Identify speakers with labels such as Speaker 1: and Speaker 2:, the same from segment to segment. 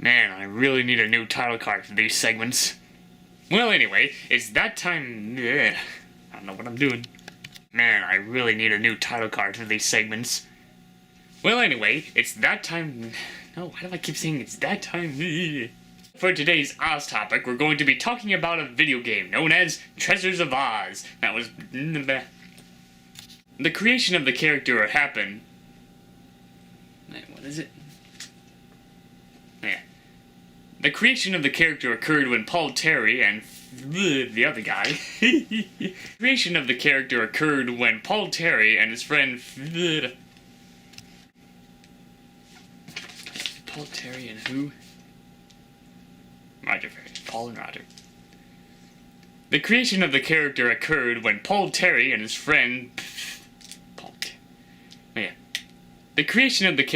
Speaker 1: Man, I really need a new title card for these segments. Well, anyway, it's that time. Ugh, I don't know what I'm doing. Man, I really need a new title card for these segments. Well, anyway, it's that time. No, why do I keep saying it's that time? Ugh. For today's Oz topic, we're going to be talking about a video game known as Treasures of Oz. That was. The creation of the character happened. Wait, what is it? Yeah. The creation of the character occurred when Paul Terry and the other guy. Creation of the character occurred when Paul Terry and his friend Paul Terry and who? Roger Ferry. Paul and Roger. The creation of the character occurred when Paul Terry and his friend The creation of this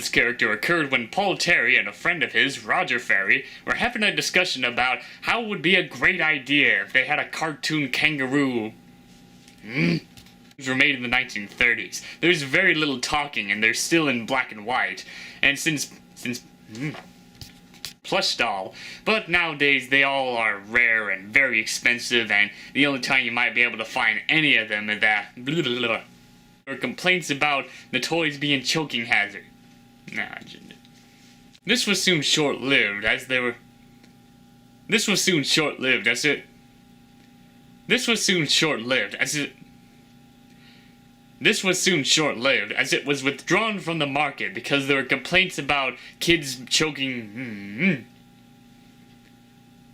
Speaker 1: character occurred when Paul Terry and a friend of his, Roger Ferry, were having a discussion about how it would be a great idea if they had a cartoon kangaroo. These were made in the 1930s. There's very little talking and they're still in black and white. And since plush doll, but nowadays they all are rare and very expensive, and the only time you might be able to find any of them is that or complaints about the toys being choking hazard. This was soon short-lived as it was withdrawn from the market because there were complaints about kids choking.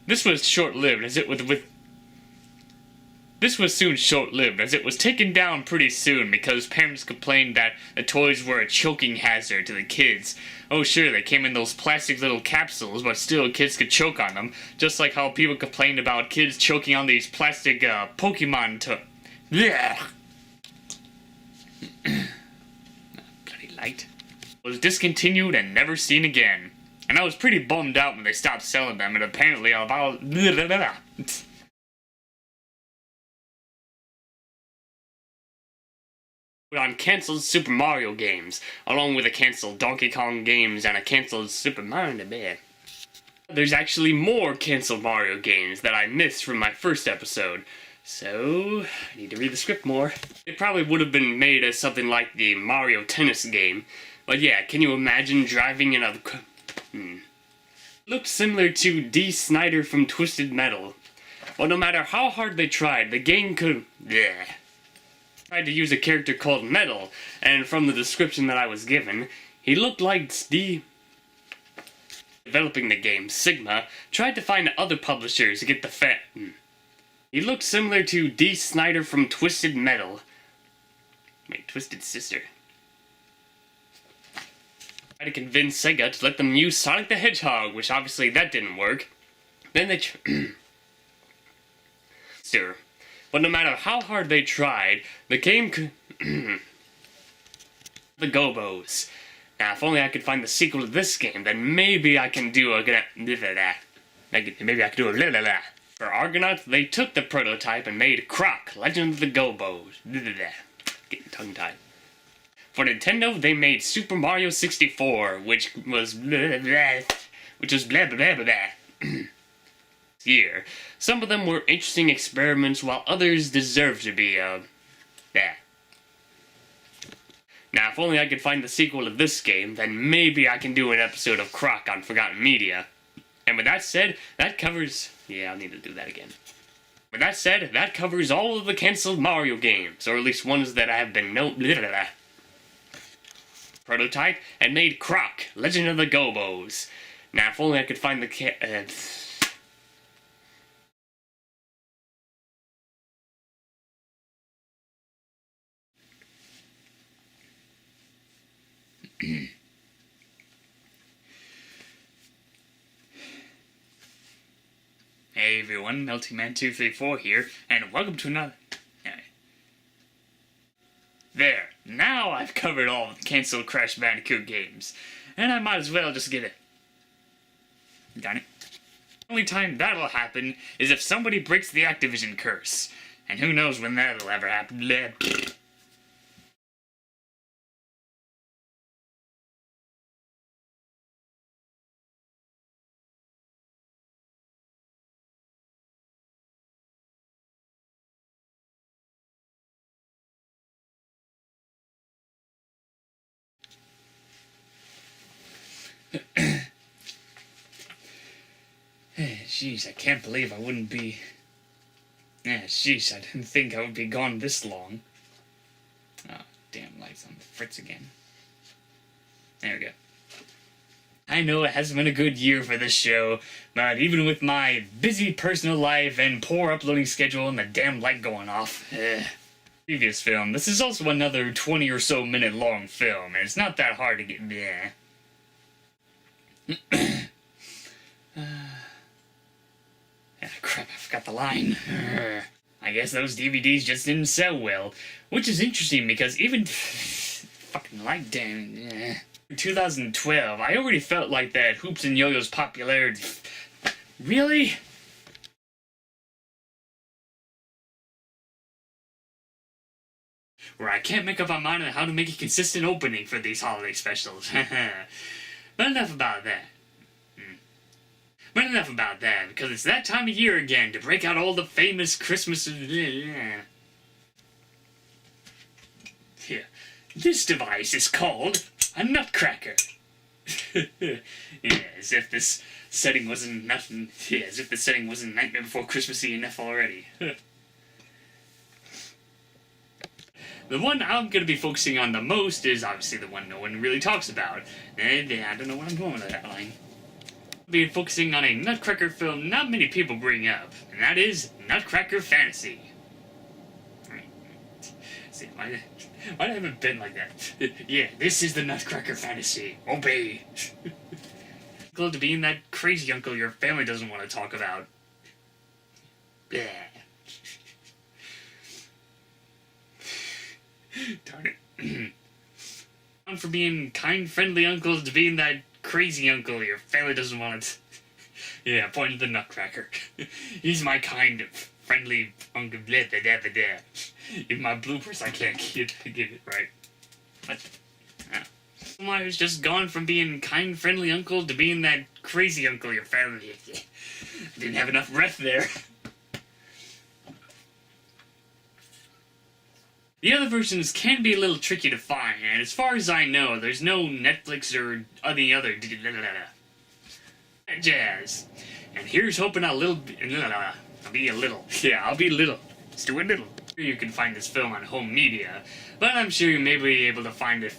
Speaker 1: This was soon short-lived as it was taken down pretty soon because parents complained that the toys were a choking hazard to the kids. Oh sure, they came in those plastic little capsules, but still kids could choke on them, just like how people complained about kids choking on these plastic Pokemon bloody light. Was discontinued and never seen again. And I was pretty bummed out when they stopped selling them, and apparently about on canceled Super Mario games, along with a canceled Donkey Kong games and a canceled Super Mario Bear. There's actually more canceled Mario games that I missed from my first episode. So, I need to read the script more. It probably would have been made as something like the Mario Tennis game. But yeah, can you imagine driving in a... Looked similar to Dee Snider from Twisted Metal. Well, no matter how hard they tried, the game could... Tried to use a character called Metal, and from the description that I was given, he looked like Dee... Developing the game, Sigma, tried to find other publishers to get the He looked similar to Dee Snider from Twisted Metal. Wait, Twisted Sister. Tried to convince Sega to let them use Sonic the Hedgehog, which obviously that didn't work. Then they But no matter how hard they tried, the game could... The Gobos. Now, if only I could find the sequel to this game, then maybe I can do a... Maybe I could do a... For Argonauts, they took the prototype and made Croc, Legend of the Gobos. Getting tongue-tied. For Nintendo, they made Super Mario 64, which was Here. Some of them were interesting experiments, while others deserved to be, Now, if only I could find the sequel to this game, then maybe I can do an episode of Croc on Forgotten Media. And with that said, that covers... Yeah, I'll need to do that again. With that said, that covers all of the cancelled Mario games, or at least ones that have been prototype, and made Croc, Legend of the Gobos. Now, if only I could find the Hey everyone, MeltyMan234 here, and welcome to another... There, now I've covered all of the cancelled Crash Bandicoot games, and I might as well just get it. Darn it. The only time that'll happen is if somebody breaks the Activision curse, and who knows when that'll ever happen.
Speaker 2: Jeez, I can't believe I wouldn't be... Yeah, jeez, I didn't think I would be gone this long. Oh, damn, lights on the fritz again. There we go. I know it hasn't been a good year for this show, but even with my busy personal life and poor uploading schedule and the damn light going off... Previous film, this is also another 20 or so minute long film, and it's not that hard to get... Bleh. Crap, I forgot the line. I guess those DVDs just didn't sell well, which is interesting because even... fucking light damn... In 2012, I already felt like that Hoops and Yo-Yo's popularity... Really? Where I can't make up my mind on how to make a consistent opening for these holiday specials. But enough about that. But enough about that, because it's that time of year again to break out all the famous Christmas... Here. This device is called a nutcracker. Yeah, as if this setting wasn't nothing... Yeah, as if the setting wasn't Nightmare Before Christmassy enough already. The one I'm going to be focusing on the most is obviously the one no one really talks about. And I don't know what I'm going with that line. I'll be focusing on a Nutcracker film not many people bring up, and that is Nutcracker Fantasy. See, why haven't it been like that? Yeah, this is the Nutcracker Fantasy. Obey. Glad to being that crazy uncle your family doesn't want to talk about. Bleh. Darn it. On from being kind, friendly uncles to being that crazy uncle your family doesn't want to... Yeah, point to the Nutcracker. He's my kind, friendly uncle. In my bloopers, I can't get it right. But... I was just gone from being kind, friendly uncle to being that crazy uncle your family... Didn't have enough breath there. The other versions can be a little tricky to find, and as far as I know, there's no Netflix or any other jazz. And here's hoping I'll be a little. Yeah, I'll be little. Let's do a little. You can find this film on home media, but I'm sure you may be able to find it